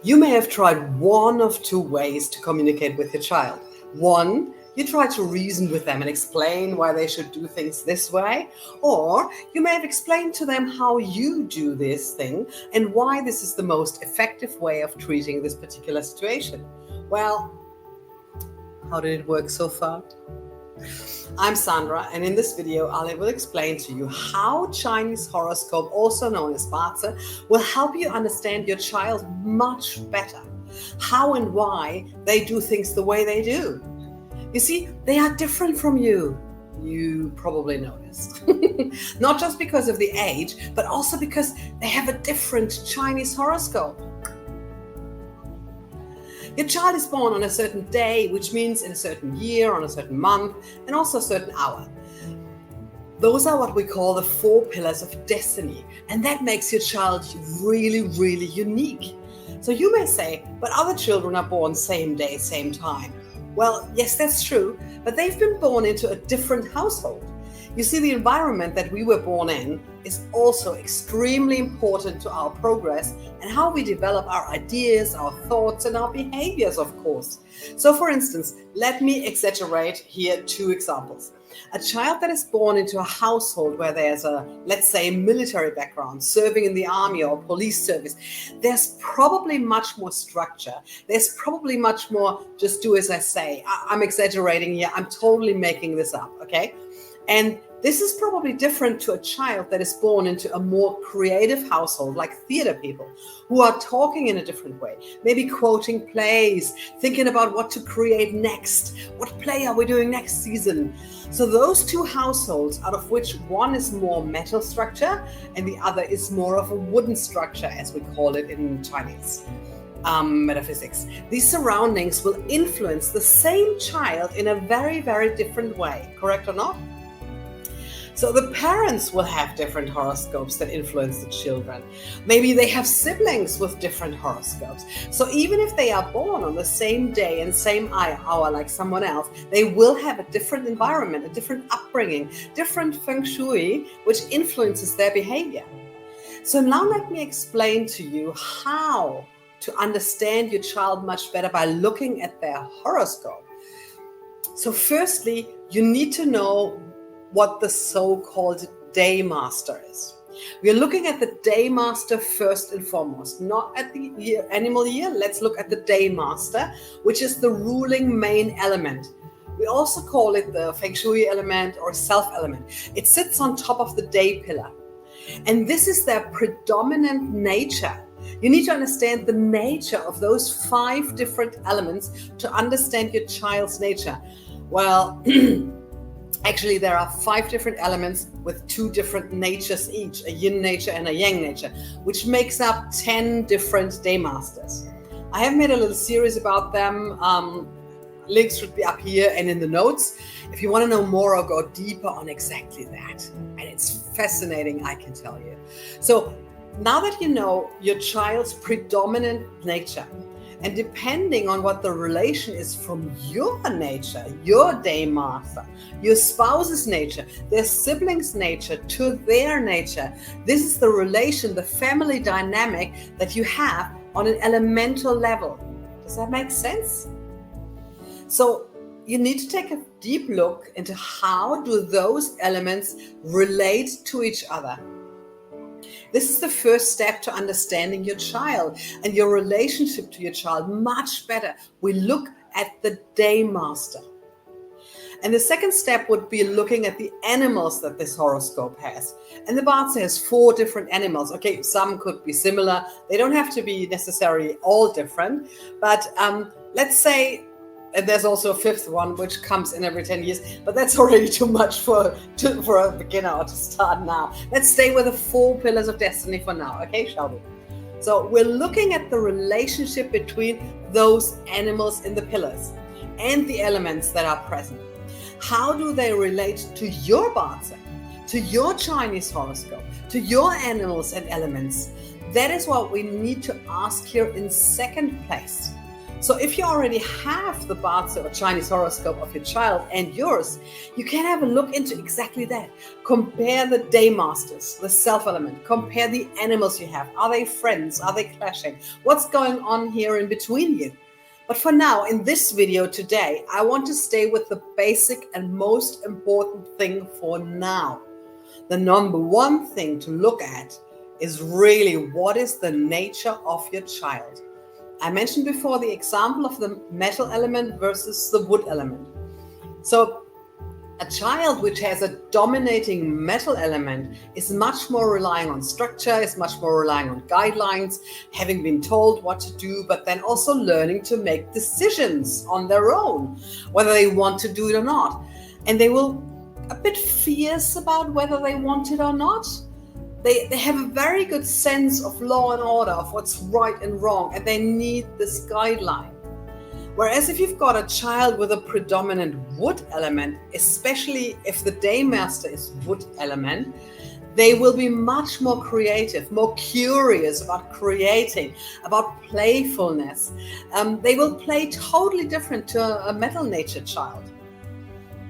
You may have tried one of two ways to communicate with your child. One, you try to reason with them and explain why they should do things this way, or you may have explained to them how you do this thing and why this is the most effective way of treating this particular situation. Well, how did it work so far? I'm Sandra, and in this video, I will explain to you how Chinese horoscope, also known as BaZi, will help you understand your child much better. How and why they do things the way they do. You see, they are different from you. You probably noticed. Not just because of the age, but also because they have a different Chinese horoscope. Your child is born on a certain day, which means in a certain year, on a certain month, and also a certain hour. Those are what we call the 4 pillars of destiny, and that makes your child really, really unique. So you may say, but other children are born same day, same time. Well, yes, that's true, but they've been born into a different household. You see, the environment that we were born in is also extremely important to our progress and how we develop our ideas, our thoughts, and our behaviors, of course. So, for instance, let me exaggerate here 2 examples. A child that is born into a household where there's a, let's say, military background, serving in the army or police service, there's probably much more structure. There's probably much more just do as I say. I'm exaggerating here. I'm totally making this up, okay? And this is probably different to a child that is born into a more creative household, like theater people, who are talking in a different way, maybe quoting plays, thinking about what to create next. What play are we doing next season? So those 2 households, out of which one is more metal structure and the other is more of a wooden structure, as we call it in Chinese metaphysics. These surroundings will influence the same child in a very, very different way, correct or not? So the parents will have different horoscopes that influence the children. Maybe they have siblings with different horoscopes. So even if they are born on the same day and same hour like someone else, they will have a different environment, a different upbringing, different Feng Shui, which influences their behavior. So now let me explain to you how to understand your child much better by looking at their horoscope. So firstly, you need to know what the so-called day master is. We are looking at the day master first and foremost, not at the animal year. Let's look at the day master, which is the ruling main element. We also call it the Feng Shui element or self element. It sits on top of the day pillar. And this is their predominant nature. You need to understand the nature of those 5 different elements to understand your child's nature. Well, actually, there are 5 different elements with 2 different natures each, a yin nature and a yang nature, which makes up 10 different day masters. I have made a little series about them. Links should be up here and in the notes if you want to know more or go deeper on exactly that. And it's fascinating, I can tell you. So now that you know your child's predominant nature, and depending on what the relation is from your nature, your day master, your spouse's nature, their siblings' nature to their nature, this is the relation, the family dynamic that you have on an elemental level. Does that make sense? So you need to take a deep look into how do those elements relate to each other. This is the first step to understanding your child and your relationship to your child much better. We look at the day master. And the second step would be looking at the animals that this horoscope has. And the BaZi has 4 different animals. Okay, some could be similar. They don't have to be necessarily all different. But let's say, and there's also a 5th one, which comes in every 10 years, but that's already too much for a beginner to start now. Let's stay with the 4 pillars of destiny for now, okay, shall we? So we're looking at the relationship between those animals in the pillars and the elements that are present. How do they relate to your BaZi, to your Chinese horoscope, to your animals and elements? That is what we need to ask here in second place. So if you already have the BaZi or Chinese horoscope of your child and yours, you can have a look into exactly that. Compare the day masters, the self element, compare the animals you have. Are they friends? Are they clashing? What's going on here in between you? But for now, in this video today, I want to stay with the basic and most important thing for now. The number one thing to look at is really what is the nature of your child. I mentioned before the example of the metal element versus the wood element. So a child which has a dominating metal element is much more relying on structure, is much more relying on guidelines, having been told what to do, but then also learning to make decisions on their own, whether they want to do it or not. And they will a bit fierce about whether they want it or not. They have a very good sense of law and order, of what's right and wrong, and they need this guideline. Whereas if you've got a child with a predominant wood element, especially if the day master is wood element, they will be much more creative, more curious about creating, about playfulness. They will play totally different to a metal natured child.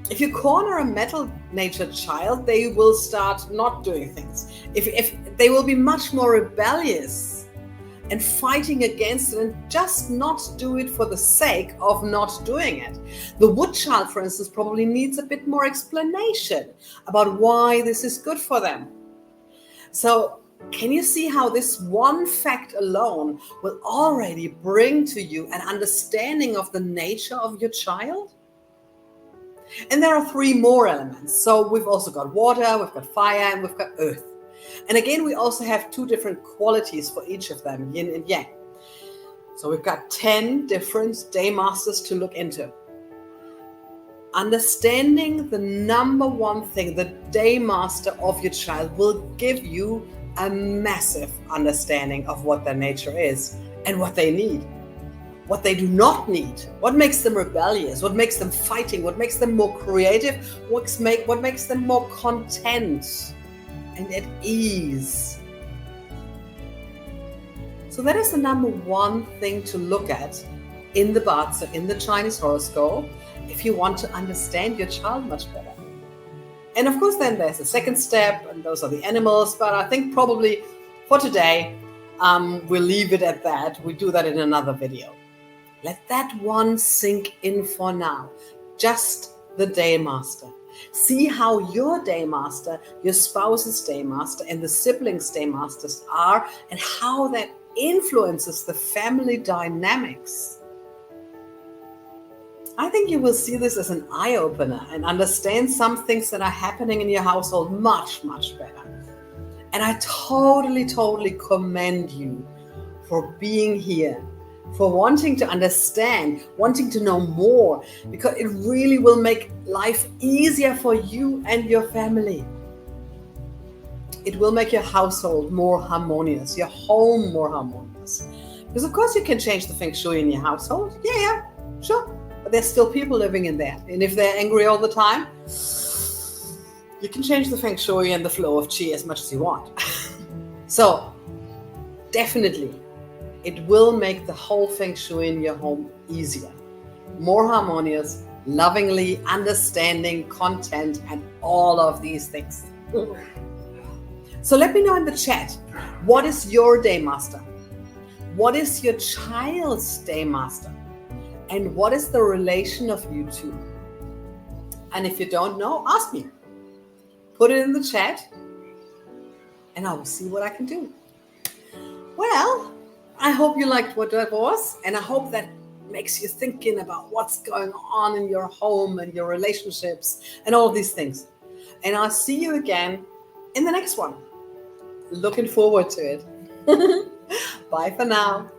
If you corner a metal natured child, they will start not doing things. If they will be much more rebellious and fighting against it and just not do it for the sake of not doing it. The wood child, for instance, probably needs a bit more explanation about why this is good for them. So can you see how this one fact alone will already bring to you an understanding of the nature of your child? And there are three more elements. So we've also got water, we've got fire, and we've got earth. And again, we also have two different qualities for each of them, yin and yang. So we've got 10 different day masters to look into. Understanding the number one thing, the day master of your child, will give you a massive understanding of what their nature is and what they need. What they do not need, what makes them rebellious, what makes them fighting, what makes them more creative, what makes them more content and at ease. So that is the number one thing to look at in the BaZi, in the Chinese horoscope, if you want to understand your child much better. And of course, then there's a second step, and those are the animals, but I think probably for today, we'll leave it at that. We do that in another video. Let that one sink in for now. Just the day master. See how your day master, your spouse's day master, and the siblings' day masters are, and how that influences the family dynamics. I think you will see this as an eye-opener and understand some things that are happening in your household much, much better. And I totally commend you for being here, for wanting to understand, wanting to know more, because it really will make life easier for you and your family. It will make your household more harmonious, your home more harmonious. Because of course you can change the Feng Shui in your household. Yeah, sure. But there's still people living in there. And if they're angry all the time, you can change the Feng Shui and the flow of Qi as much as you want. So definitely, it will make the whole Feng Shui in your home easier, more harmonious, lovingly, understanding, content, and all of these things. So let me know in the chat, what is your day master? What is your child's day master? And what is the relation of you two? And if you don't know, ask me. Put it in the chat, and I will see what I can do. Well, I hope you liked what that was, and I hope that makes you thinking about what's going on in your home and your relationships and all of these things. And I'll see you again in the next one. Looking forward to it. Bye for now.